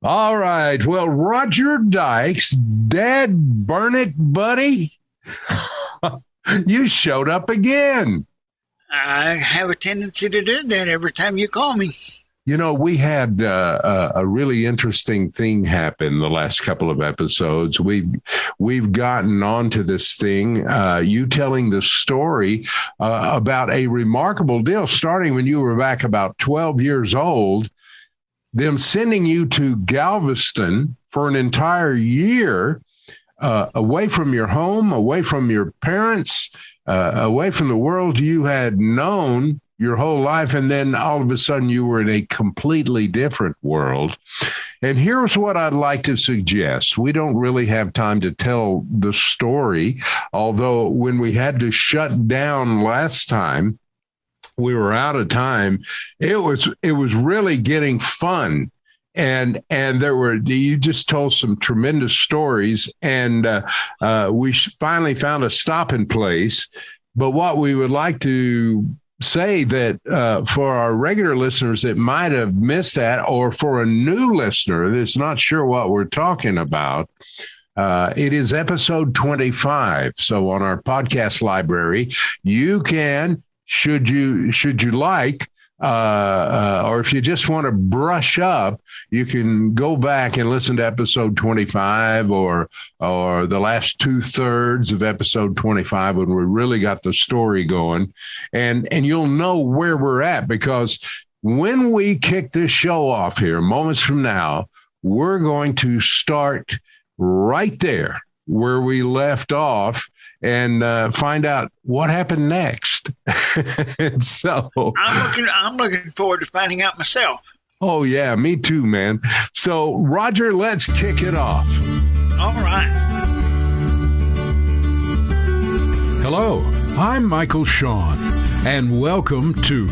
All right. Well, Roger Dykes, Dad burn it, buddy. You showed up again. I have a tendency to do that every time you call me. You know, we had a really interesting thing happen the last couple of episodes. We've gotten onto this thing, you telling the story about a remarkable deal starting when you were back about 12 years old, them sending you to Galveston for an entire year, away from your home, away from your parents, away from the world you had known your whole life, and then all of a sudden you were in a completely different world. And here's what I'd like to suggest. We don't really have time to tell the story, although when we had to shut down last time, we were out of time. It was really getting fun. And you just told some tremendous stories, and we finally found a stopping place. But what we would like to say that for our regular listeners that might have missed that, or for a new listener that's not sure what we're talking about, it is episode 25. So on our podcast library, you can, should you like, or if you just want to brush up, you can go back and listen to episode 25 or the last 2/3 of episode 25 when we really got the story going, and you'll know where we're at, because when we kick this show off here moments from now, we're going to start right there where we left off and find out what happened next. So I'm looking forward to finding out myself. Oh yeah, me too, man. So Roger, let's kick it off. All right. Hello, I'm Michael Shawn, and welcome to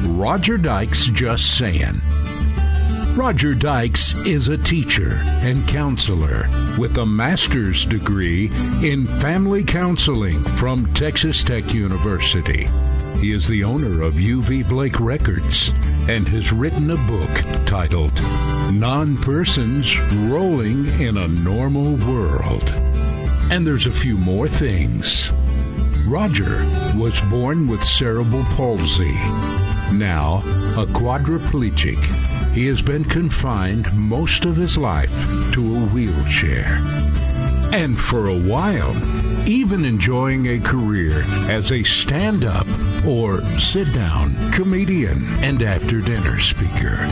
Roger Dykes Just Sayin. Roger Dykes is a teacher and counselor with a master's degree in family counseling from Texas Tech University. He is the owner of UV Blake Records and has written a book titled Non-Persons Rolling in a Normal World. And there's a few more things. Roger was born with cerebral palsy. Now a quadriplegic, he has been confined most of his life to a wheelchair. And for a while, even enjoying a career as a stand-up or sit-down comedian and after-dinner speaker.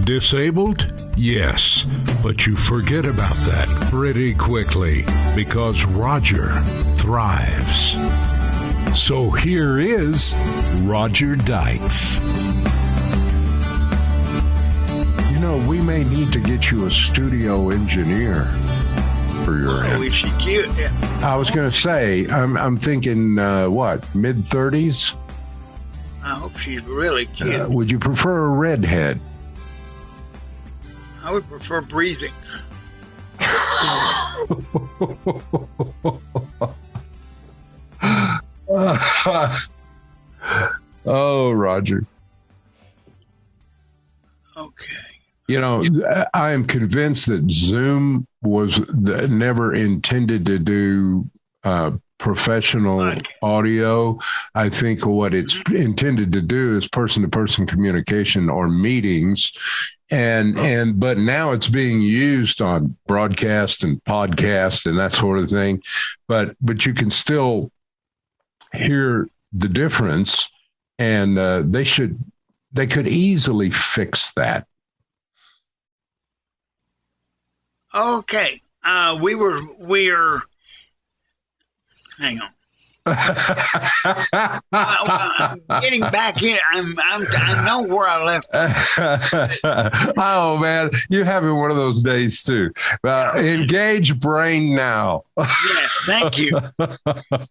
Disabled? Yes, but you forget about that pretty quickly because Roger thrives. So here is Roger Dykes. You know, we may need to get you a studio engineer for your end. Is she cute? Yeah. I was going to say, I'm thinking, mid-30s? I hope she's really cute. Would you prefer a redhead? I would prefer breathing. Oh, Roger. Okay. You know, I am convinced that Zoom was never intended to do professional audio. I think what it's intended to do is person-to-person communication or meetings. But now it's being used on broadcast and podcast and that sort of thing. But you can still hear the difference, and they could easily fix that. Okay. We're hang on. I'm getting back in. I know where I left off. Oh man, you're having one of those days too. Engage brain now. Yes, thank you.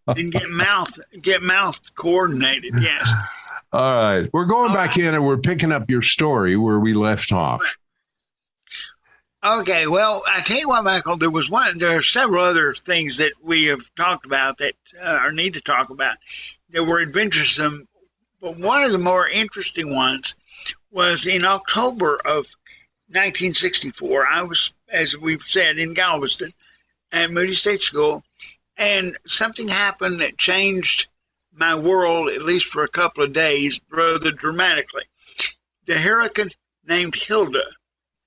And get mouth coordinated. Yes. All right, we're going back in and we're picking up your story where we left off. Okay, well, I tell you what, Michael, there are several other things that we have talked about that or need to talk about that were adventuresome, but one of the more interesting ones was in October of 1964. I was, as we've said, in Galveston at Moody State School, and something happened that changed my world, at least for a couple of days, rather dramatically. The hurricane named Hilda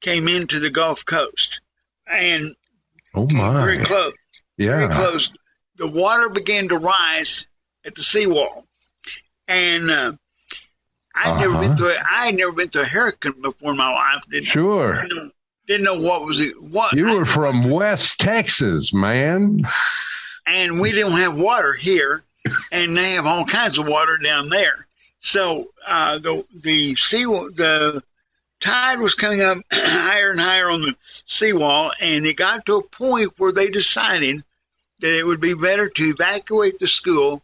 came into the Gulf Coast, and very close. Yeah, very close. The water began to rise at the seawall, and I had never been through a hurricane before in my life. Didn't know what was it. What you were from West Texas, man, and we didn't have water here, and they have all kinds of water down there. So the tide was coming up higher and higher on the seawall, and it got to a point where they decided that it would be better to evacuate the school.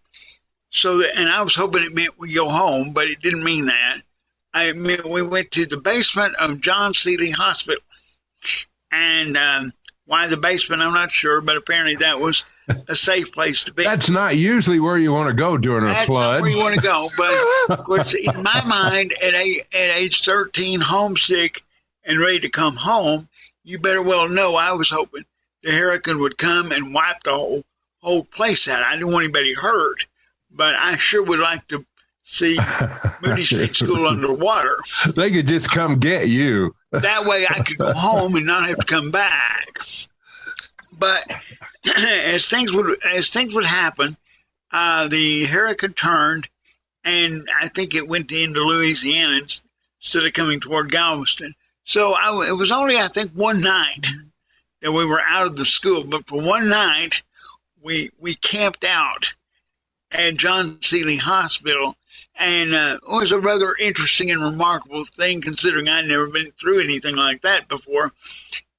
So that, and I was hoping it meant we go home, but it didn't mean that. It meant we went to the basement of John Seeley Hospital. And why the basement, I'm not sure, but apparently that was a safe place to be. That's not usually where you want to go during a flood. That's not where you want to go. But of course, in my mind, at age 13, homesick and ready to come home, you better well know I was hoping the hurricane would come and wipe the whole place out. I didn't want anybody hurt, but I sure would like to see Moody State School underwater. They could just come get you. That way I could go home and not have to come back. But as things would happen, the hurricane turned, and I think it went into Louisiana instead of coming toward Galveston. So it was only, I think, one night that we were out of the school. But for one night, we camped out at John Seeley Hospital. And it was a rather interesting and remarkable thing, considering I'd never been through anything like that before.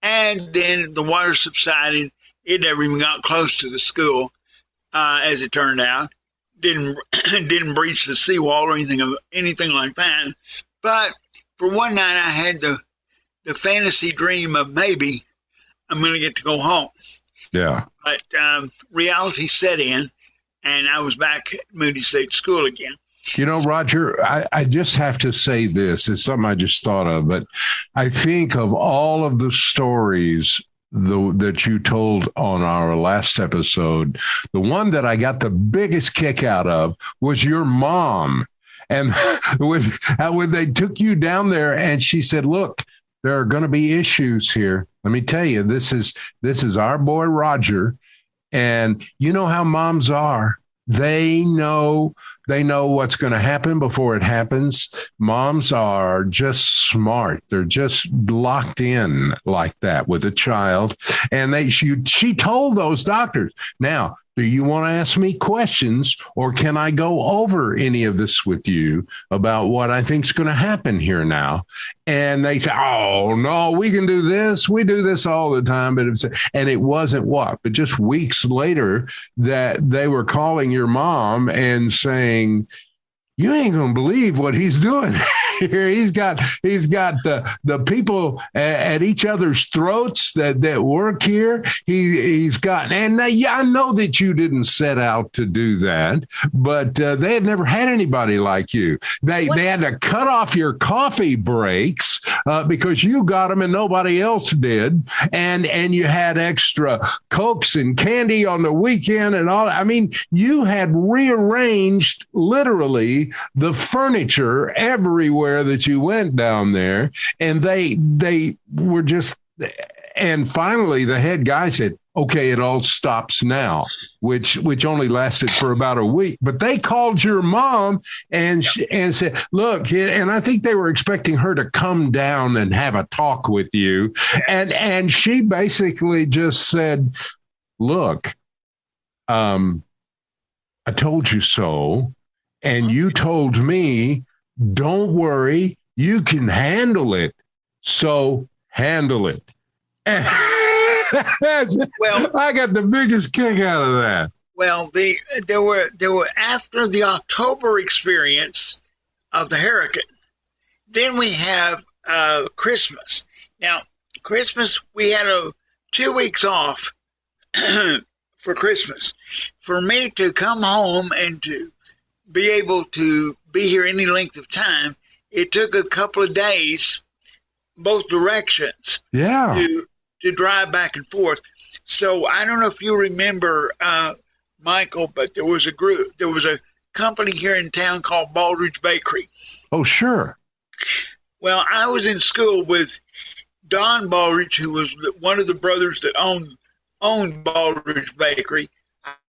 And then the water subsided. It never even got close to the school, as it turned out. Didn't breach the seawall or anything like that. But for one night, I had the fantasy dream of maybe I'm going to get to go home. Yeah. But reality set in, and I was back at Moody State School again. You know, Roger, I just have to say this. It's something I just thought of, but I think of all of the stories that you told on our last episode, the one that I got the biggest kick out of was your mom. And when they took you down there and she said, look, there are going to be issues here. Let me tell you, this is our boy, Roger. And you know how moms are. They know what's going to happen before it happens. Moms are just smart. They're just locked in like that with a child. And she told those doctors, now, do you want to ask me questions, or can I go over any of this with you about what I think is going to happen here now? And they say, oh, no, we can do this. We do this all the time. But it wasn't but just weeks later that they were calling your mom and saying, you ain't going to believe what he's doing here. He's got the people at each other's throats that work here. He's got, and I know that you didn't set out to do that, but they had never had anybody like you. They had to cut off your coffee breaks because you got them and nobody else did, and you had extra Cokes and candy on the weekend and all. I mean, you had rearranged literally the furniture everywhere that you went down there, and they were just, and finally the head guy said, okay, it all stops now, which only lasted for about a week. But they called your mom and said, look, and I think they were expecting her to come down and have a talk with you. And she basically just said, look, I told you so. And you told me, don't worry, you can handle it. So handle it. Well, I got the biggest kick out of that. Well, there were after the October experience of the hurricane, then we have Christmas. Now, Christmas, we had 2 weeks off for Christmas. For me to come home and to be able to be here any length of time, it took a couple of days both directions. Yeah. To drive back and forth. So I don't know if you remember, Michael, but there was a company here in town called Baldridge Bakery. Oh, sure. Well, I was in school with Don Baldridge, who was one of the brothers that owned Baldridge Bakery.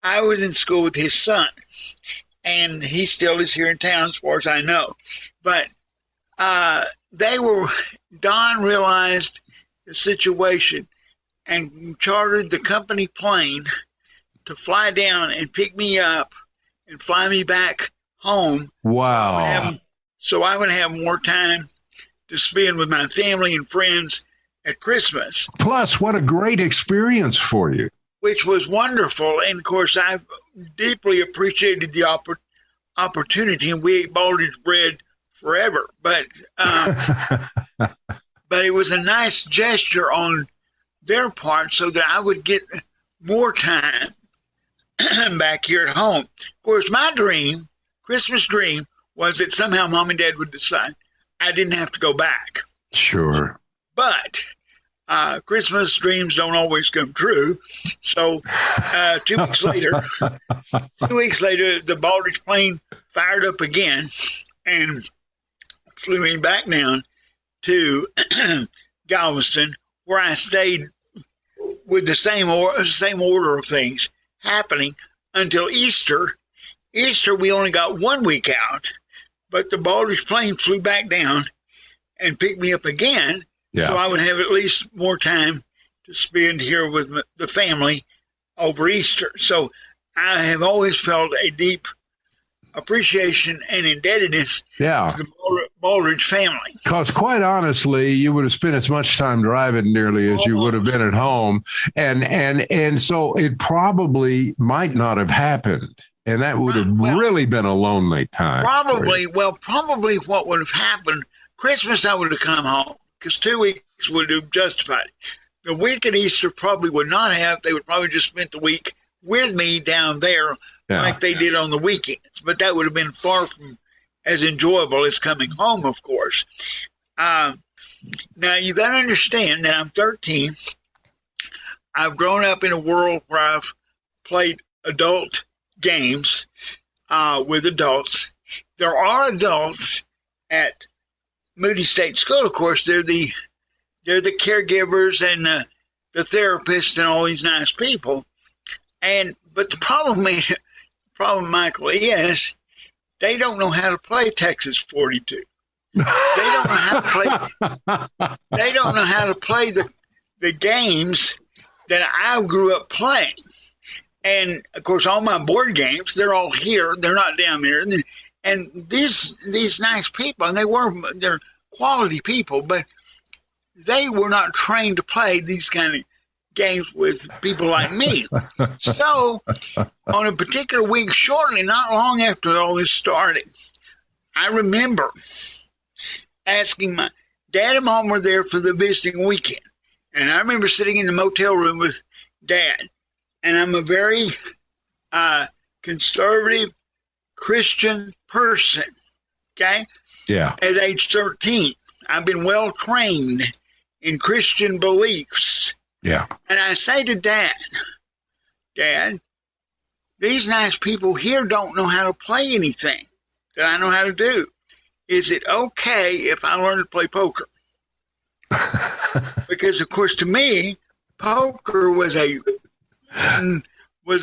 I was in school with his son, and he still is here in town as far as I know. But Don realized the situation and chartered the company plane to fly down and pick me up and fly me back home. Wow. So I would have more time to spend with my family and friends at Christmas. Plus, what a great experience for you. Which was wonderful. And, of course, I deeply appreciated the opportunity, and we ate Baldridge bread forever. But but it was a nice gesture on their part so that I would get more time back here at home. Of course, my Christmas dream, was that somehow Mom and Dad would decide I didn't have to go back. Sure. But Christmas dreams don't always come true. So 2 weeks later, the Baldridge plane fired up again and flew me back down to Galveston, where I stayed with the same order of things happening until Easter. Easter, we only got 1 week out, but the Baldridge plane flew back down and picked me up again. Yeah. So I would have at least more time to spend here with the family over Easter. So I have always felt a deep appreciation and indebtedness to the Baldridge family. Because quite honestly, you would have spent as much time driving nearly as you would have been at home. And so it probably might not have happened. And that would have really been a lonely time. Probably what would have happened, Christmas I would have come home, because 2 weeks would have justified it. The week at Easter probably would not have. They would probably just spent the week with me down there like they did on the weekends. But that would have been far from as enjoyable as coming home, of course. Now, you got to understand that I'm 13. I've grown up in a world where I've played adult games with adults. There are adults at Moody State School, of course. They're the caregivers and the therapists and all these nice people. But the problem, Michael, is they don't know how to play Texas 42. They don't know how to play. They don't know how to play the games that I grew up playing. And of course, all my board games, they're all here. They're not down there. And these nice people, and they're quality people, but they were not trained to play these kind of games with people like me. So on a particular week, shortly, not long after all this started, I remember asking my dad and mom were there for the visiting weekend. And I remember sitting in the motel room with Dad. And I'm a very conservative Christian person, okay? Yeah. At age 13, I've been well trained in Christian beliefs. Yeah. And I say to Dad, these nice people here don't know how to play anything that I know how to do. Is it okay if I learn to play poker? Because, of course, to me, poker was a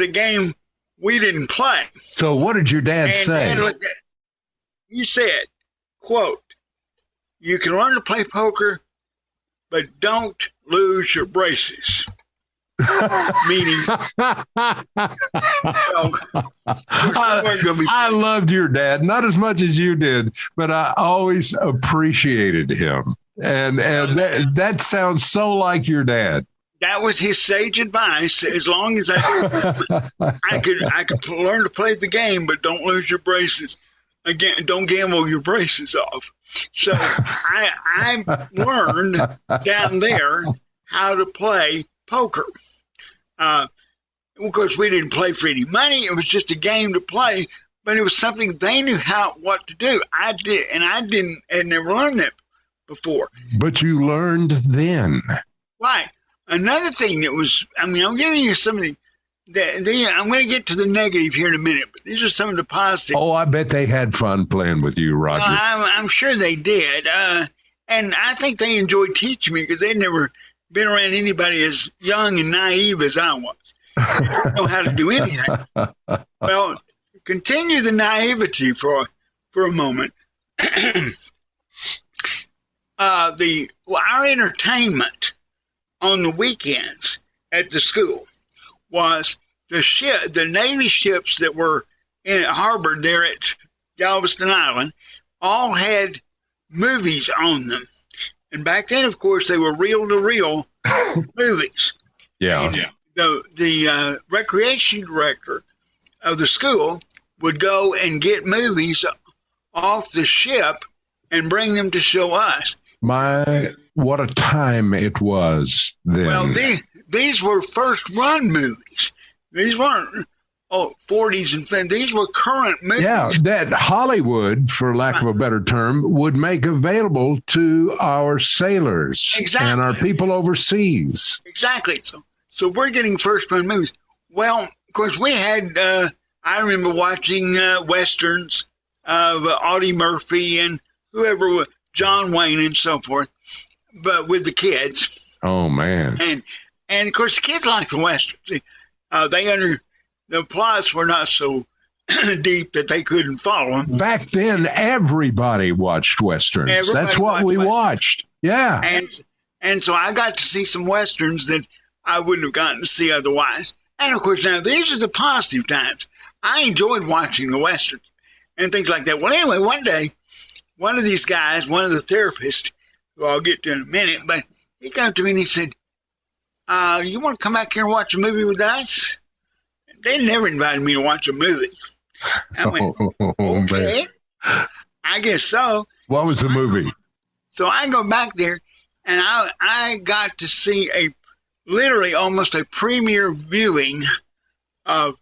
game we didn't play. So what did your dad say? He said, quote, "You can learn to play poker, but don't lose your braces." Meaning, I loved your dad, not as much as you did, but I always appreciated him. And that sounds so like your dad. That was his sage advice. As long as I could learn to play the game, but don't lose your braces. Again, don't gamble your braces off. So I learned down there how to play poker. Of course, we didn't play for any money. It was just a game to play, but it was something they knew what to do. I did, and I didn't, and never learned that before. But you learned then. Right. Another thing that was, I'm giving you some of I'm going to get to the negative here in a minute, but these are some of the positive. Oh, I bet they had fun playing with you, Roger. I'm sure they did. And I think they enjoyed teaching me because they'd never been around anybody as young and naive as I was. They didn't know how to do anything. Well, continue the naivety for a moment. Our entertainment on the weekends at the school was the Navy ships that were harbored there at Galveston Island all had movies on them. And back then, of course, they were reel-to-reel movies. Yeah. And the recreation director of the school would go and get movies off the ship and bring them to show us. What a time it was then. Well, these were first-run movies. These weren't 40s and 50s. These were current movies. Yeah, that Hollywood, for lack of a better term, would make available to our sailors and our people overseas. Exactly. So we're getting first-run movies. Well, of course, we had, I remember watching Westerns of Audie Murphy and whoever, John Wayne and so forth, but with the kids. Oh, man. And of course, the kids like the Westerns. The plots were not so deep that they couldn't follow them. Back then, everybody watched Westerns. That's what we watched. Yeah. And so I got to see some Westerns that I wouldn't have gotten to see otherwise. And, of course, now these are the positive times. I enjoyed watching the Westerns and things like that. Well, anyway, one day, one of these guys, one of the therapists, who I'll get to in a minute, but he came to me and he said, you want to come back here and watch a movie with us? They never invited me to watch a movie. I went, okay, I guess so. What was the movie? So I go back there, and I got to see literally almost a premiere viewing of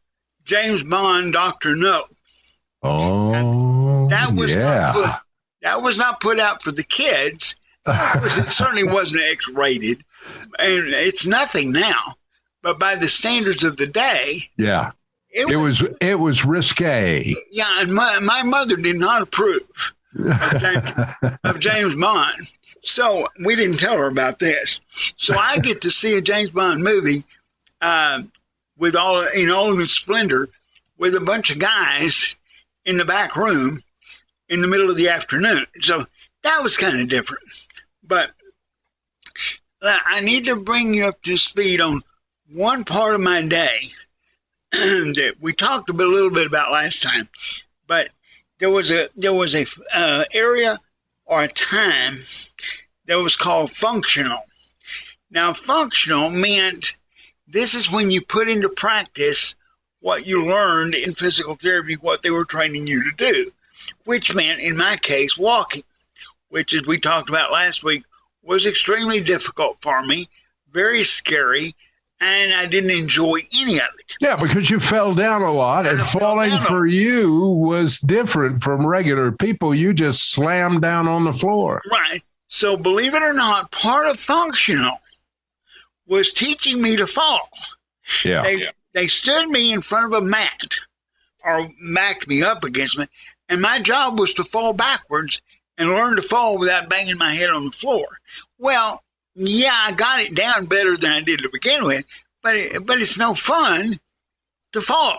James Bond, Dr. No. Oh, that was not put out for the kids. It certainly wasn't X-rated, and it's nothing now. But by the standards of the day, yeah, it was risque. Yeah, and my mother did not approve of James Bond, so we didn't tell her about this. So I get to see a James Bond movie with all of its splendor, with a bunch of guys in the back room in the middle of the afternoon. So that was kind of different. But I need to bring you up to speed on one part of my day that we talked a little bit about last time, but there was a area or a time that was called functional. Now, functional meant this is when you put into practice what you learned in physical therapy, what they were training you to do, which meant, in my case, walking, which, as we talked about last week, was extremely difficult for me, very scary, and I didn't enjoy any of it. Yeah, because you fell down a lot, and falling for you was different from regular people. You just slammed down on the floor. Right. So believe it or not, part of functional was teaching me to fall. Yeah. They stood me in front of a mat or backed me up against me, and my job was to fall backwards and learn to fall without banging my head on the floor. Well, yeah, I got it down better than I did to begin with, but it's no fun to fall.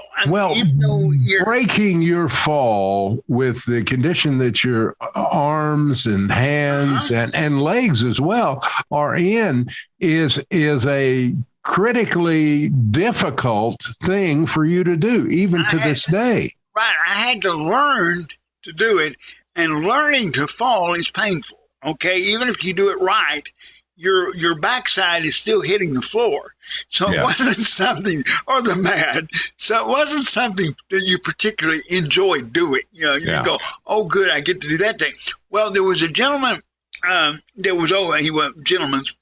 Breaking your fall with the condition that your arms and hands and legs as well are in is a critically difficult thing for you to do, even to this day. Right. I had to learn to do it, and learning to fall is painful. Okay, even if you do it right, your backside is still hitting the floor. So it wasn't something, or the mat. So it wasn't something that you particularly enjoyed doing. You go, oh, good, I get to do that thing. Well, there was a gentleman gentleman's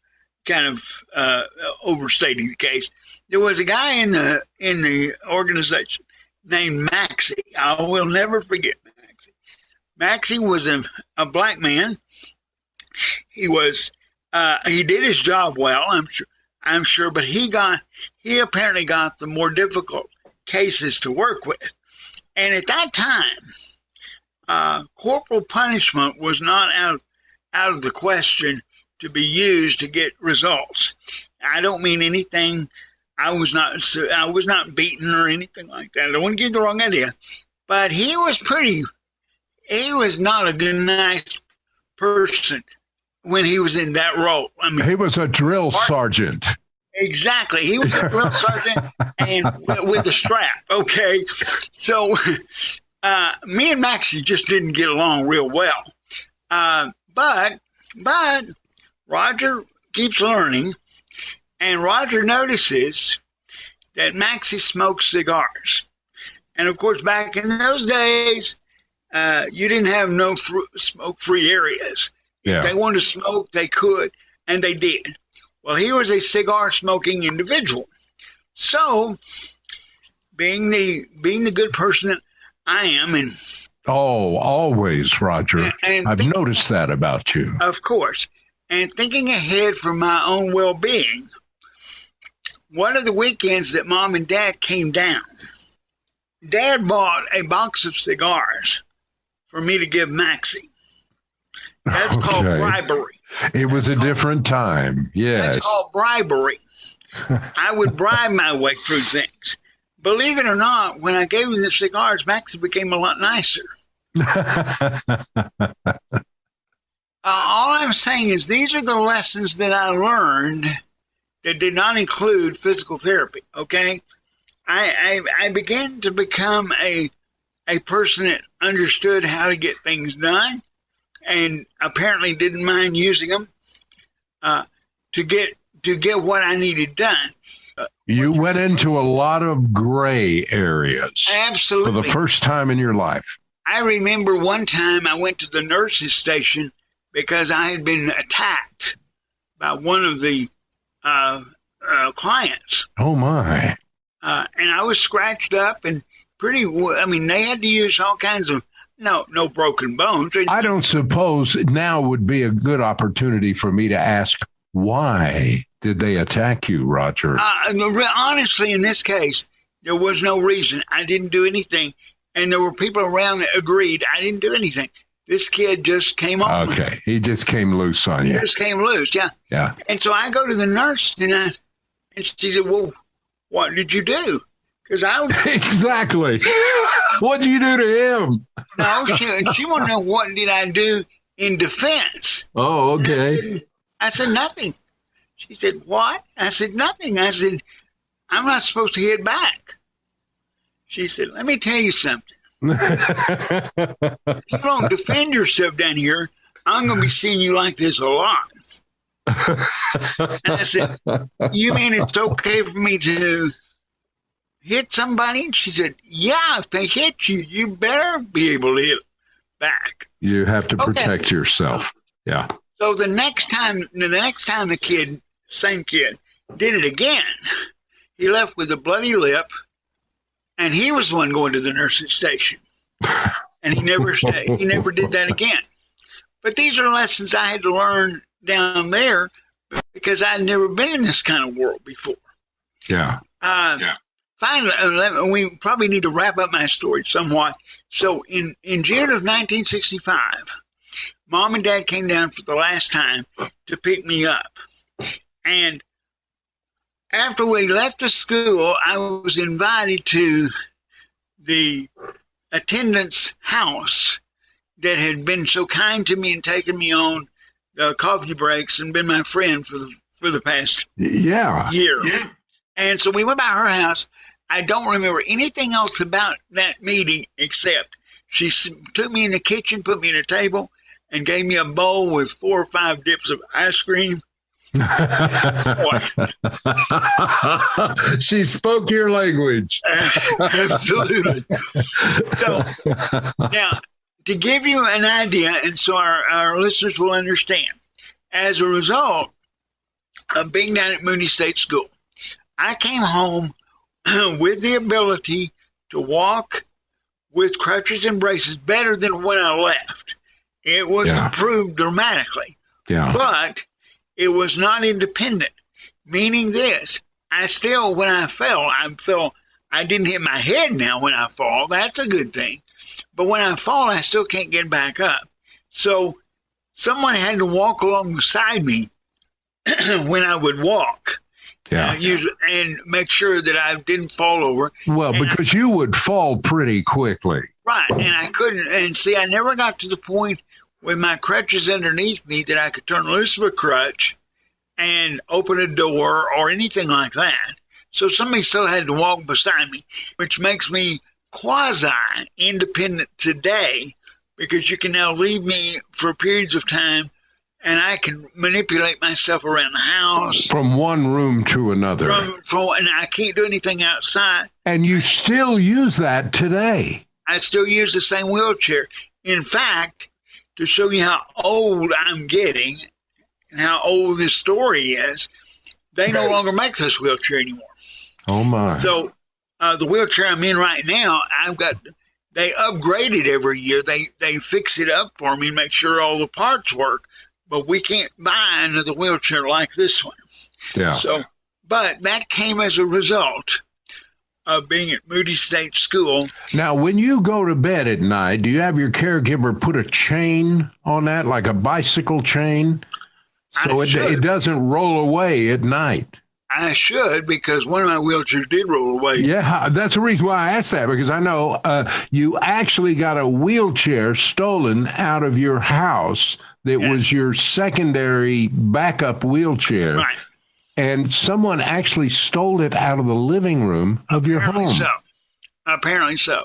kind of overstating the case. There was a guy in the organization named Maxie. I will never forget Maxie. Maxie was a black man, He was he did his job well, I'm sure, but he apparently got the more difficult cases to work with. And at that time, corporal punishment was not out of the question to be used to get results. I don't mean anything. I was not beaten or anything like that. I don't want to give the wrong idea. But he was not a good, nice person when he was in that role. I mean, he was a drill sergeant. Exactly. He was a drill sergeant and with a strap. Okay. So me and Maxie just didn't get along real well. But Roger keeps learning, and Roger notices that Maxie smokes cigars. And of course, back in those days, you didn't have no smoke-free areas. Yeah. If they wanted to smoke, they could, and they did. Well, he was a cigar-smoking individual. So, being the good person that I am, and always, Roger. And I've noticed that about you. Of course. And thinking ahead for my own well-being, one of the weekends that Mom and Dad came down, Dad bought a box of cigars for me to give Maxie. That's called bribery. It was a different time. Yes. That's called bribery. I would bribe my way through things. Believe it or not, when I gave him the cigars, Maxie became a lot nicer. All I'm saying is these are the lessons that I learned that did not include physical therapy, okay? I began to become a person that understood how to get things done and apparently didn't mind using them to get what I needed done. You went into a lot of gray areas. Absolutely. For the first time in your life. I remember one time I went to the nurse's station because I had been attacked by one of the clients. Oh, my. And I was scratched up and they had to use all kinds of, no broken bones. I don't suppose now would be a good opportunity for me to ask, why did they attack you, Roger? Honestly, in this case, there was no reason. I didn't do anything. And there were people around that agreed I didn't do anything. This kid just came on. Okay. He just came loose on you. He just came loose, yeah. Yeah. And so I go to the nurse and she said, well, what did you do? Because I was exactly. What'd you do to him? No, she wanted to know what did I do in defense. Oh, okay. I said nothing. She said, what? I said nothing. I said, I'm not supposed to hit back. She said, let me tell you something. If you don't defend yourself down here, I'm going to be seeing you like this a lot. And I said, you mean it's okay for me to hit somebody? And she said, yeah, if they hit you, you better be able to hit back. You have to protect yourself. Yeah. So the next time the same kid, did it again, he left with a bloody lip, and he was the one going to the nursing station. And he never did that again. But these are lessons I had to learn down there because I'd never been in this kind of world before. Yeah. Finally, we probably need to wrap up my story somewhat. So in June of 1965, Mom and Dad came down for the last time to pick me up. And after we left the school, I was invited to the attendant's house that had been so kind to me and taken me on coffee breaks and been my friend for the past year. Yeah. And so we went by her house. I don't remember anything else about that meeting except she took me in the kitchen, put me at a table, and gave me a bowl with 4 or 5 dips of ice cream. She spoke your language. Absolutely. So now, to give you an idea, and so our listeners will understand, as a result of being down at Mooney State School, I came home with the ability to walk with crutches and braces better than when I left. It was improved dramatically. Yeah. But it was not independent, meaning this. I still, when I fell, I didn't hit my head now when I fall. That's a good thing. But when I fall, I still can't get back up. So someone had to walk along beside me when I would walk. Yeah. And make sure that I didn't fall over. Well, because you would fall pretty quickly. Right. And I couldn't. And see, I never got to the point with my crutches underneath me that I could turn loose of a crutch and open a door or anything like that. So somebody still had to walk beside me, which makes me quasi-independent today, because you can now leave me for periods of time and I can manipulate myself around the house. From one room to another. And I can't do anything outside. And you still use that today. I still use the same wheelchair. In fact, to show you how old I'm getting and how old this story is, they no longer make this wheelchair anymore. Oh, my. So the wheelchair I'm in right now, they upgrade it every year. They fix it up for me and make sure all the parts work. But we can't buy another wheelchair like this one. Yeah. So, but that came as a result of being at Moody State School. Now, when you go to bed at night, do you have your caregiver put a chain on that, like a bicycle chain, so it doesn't roll away at night? I should, because one of my wheelchairs did roll away. Yeah, that's the reason why I asked that, because I know you actually got a wheelchair stolen out of your house that was your secondary backup wheelchair. Right. And someone actually stole it out of the living room of your home. Apparently so.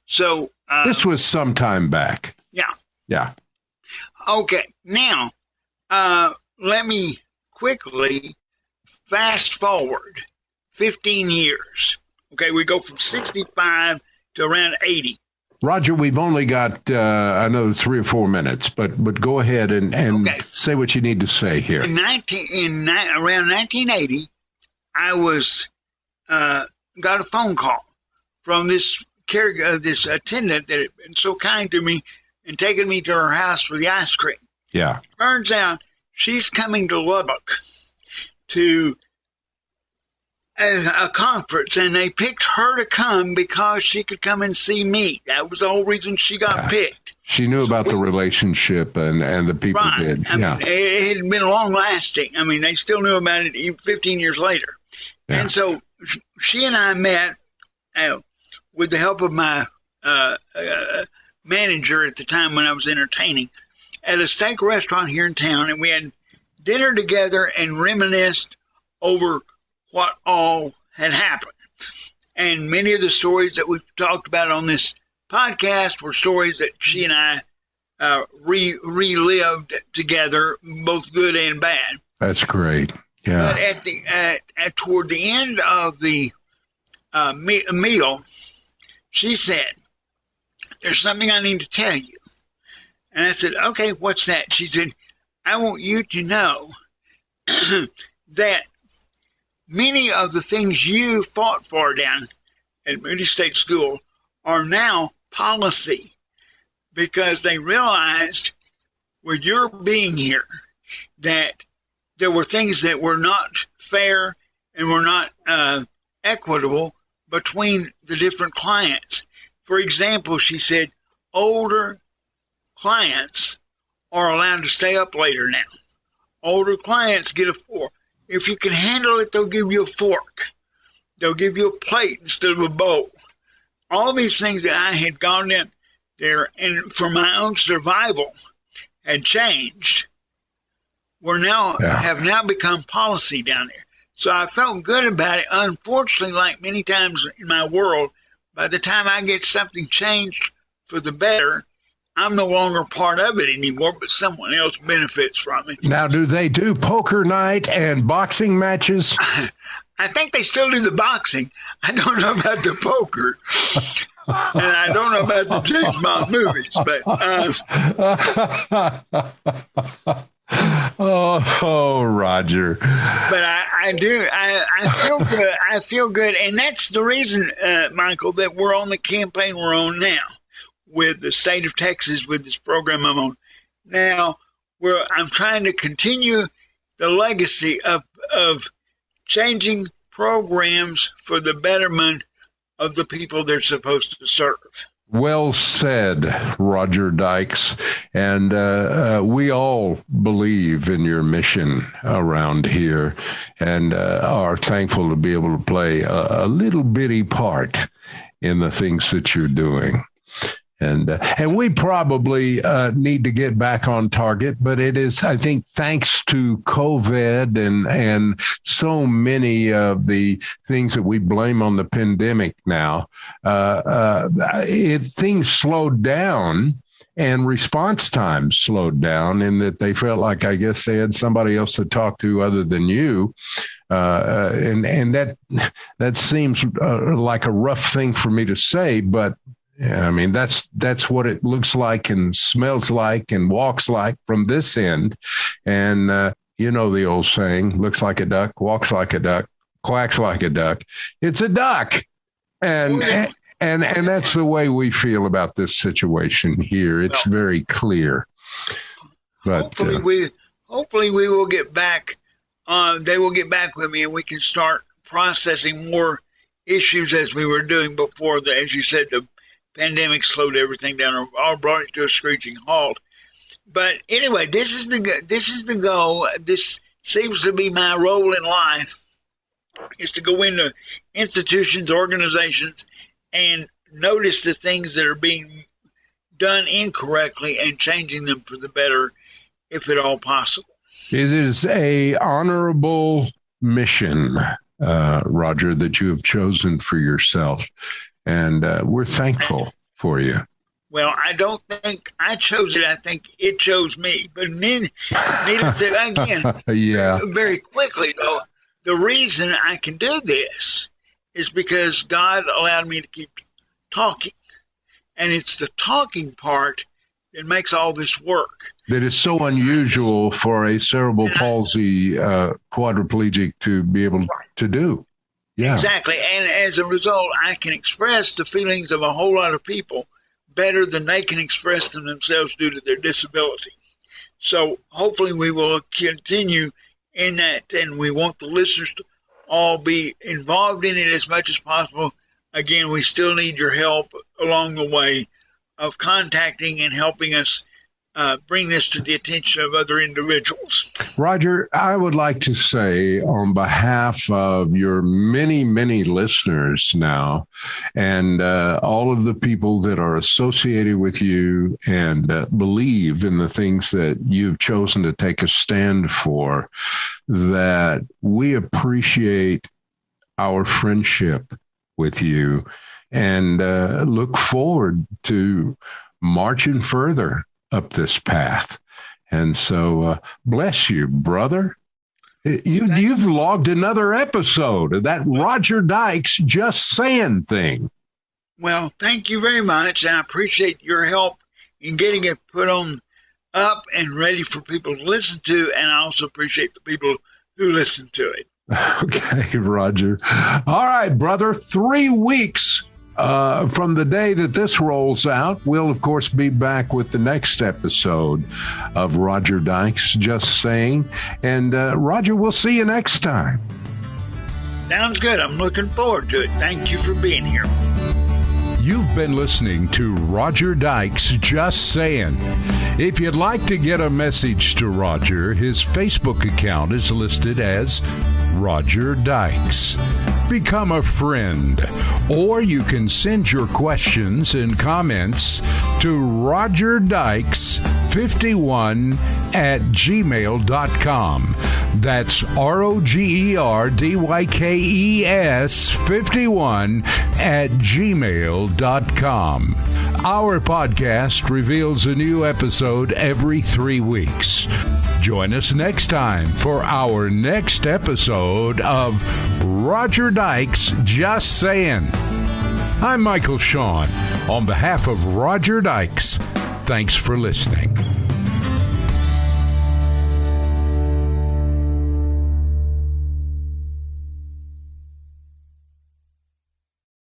So this was some time back. Yeah. Yeah. Okay. Now, let me quickly fast forward 15 years. Okay, we go from 65 to around 80. Roger, we've only got another 3 or 4 minutes, but go ahead and say what you need to say here. Around 1980, I was got a phone call from this attendant that had been so kind to me and taken me to her house for the ice cream. Yeah. Turns out she's coming to Lubbock to a conference, and they picked her to come because she could come and see me. That was the whole reason she got picked. She knew about the relationship, and the people did. I mean, it had been long lasting. I mean, they still knew about it even 15 years later. Yeah. And so she and I met with the help of my manager at the time when I was entertaining at a steak restaurant here in town, and we had dinner together and reminisced over what all had happened. And many of the stories that we've talked about on this podcast were stories that she and I relived together, both good and bad. That's great. Yeah. But toward the end of the meal, she said, "There's something I need to tell you." And I said, "Okay, what's that?" She said, "I want you to know that many of the things you fought for down at Moody State School are now policy, because they realized with your being here that there were things that were not fair and were not equitable between the different clients. For example," she said, "older clients are allowed to stay up later now. Older clients get a fork. If you can handle it, they'll give you a fork. They'll give you a plate instead of a bowl." All these things that I had gone in there and for my own survival had changed have now become policy down there. So I felt good about it. Unfortunately, like many times in my world, by the time I get something changed for the better, I'm no longer part of it anymore, but someone else benefits from it. Now, do they do poker night and boxing matches? I think they still do the boxing. I don't know about the poker. And I don't know about the James Bond movies, but oh, Roger. But I do. I feel good. I feel good, and that's the reason, Michael, that we're on the campaign we're on now with the state of Texas with this program I'm on. Now, where I'm trying to continue the legacy of changing programs for the betterment of the people they're supposed to serve. Well said, Roger Dykes. And we all believe in your mission around here and are thankful to be able to play a little bitty part in the things that you're doing. And we probably need to get back on target, but it is, I think, thanks to COVID and so many of the things that we blame on the pandemic now, things slowed down and response times slowed down in that they felt like, I guess, they had somebody else to talk to other than you. And that seems like a rough thing for me to say, but yeah, I mean, that's what it looks like and smells like and walks like from this end. And you know the old saying, looks like a duck, walks like a duck, quacks like a duck. It's a duck. And that's the way we feel about this situation here. It's very clear. But hopefully we will get back. They will get back with me and we can start processing more issues as we were doing before. As you said, the pandemic slowed everything down or brought it to a screeching halt. But anyway, this is the goal. This seems to be my role in life, is to go into institutions, organizations, and notice the things that are being done incorrectly and changing them for the better, if at all possible. It is a honorable mission, Roger, that you have chosen for yourself. And we're thankful for you. Well, I don't think I chose it. I think it chose me. But needless to say, again, very quickly, though, the reason I can do this is because God allowed me to keep talking. And it's the talking part that makes all this work. That is so unusual for a cerebral palsy quadriplegic to be able to do. Yeah. Exactly. And as a result, I can express the feelings of a whole lot of people better than they can express them themselves due to their disability. So hopefully we will continue in that, and we want the listeners to all be involved in it as much as possible. Again, we still need your help along the way of contacting and helping us bring this to the attention of other individuals. Roger, I would like to say on behalf of your many, many listeners now and all of the people that are associated with you and believe in the things that you've chosen to take a stand for, that we appreciate our friendship with you and look forward to marching further up this path. And so bless you, brother. You've logged another episode of that Roger Dykes Just Sayin thing. Well, thank you very much. And I appreciate your help in getting it put on up and ready for people to listen to. And I also appreciate the people who listen to it. Okay, Roger. All right, brother. 3 weeks from the day that this rolls out, we'll, of course, be back with the next episode of Roger Dykes Just Sayin. And, Roger, we'll see you next time. Sounds good. I'm looking forward to it. Thank you for being here. You've been listening to Roger Dykes Just Sayin. If you'd like to get a message to Roger, his Facebook account is listed as Roger Dykes. Become a friend, or you can send your questions and comments to rogerdykes51@gmail.com. That's ROGERDYKES51@gmail.com. Our podcast reveals a new episode every 3 weeks. Join us next time for our next episode of Roger Dykes Just Sayin. I'm Michael Shawn. On behalf of Roger Dykes, thanks for listening.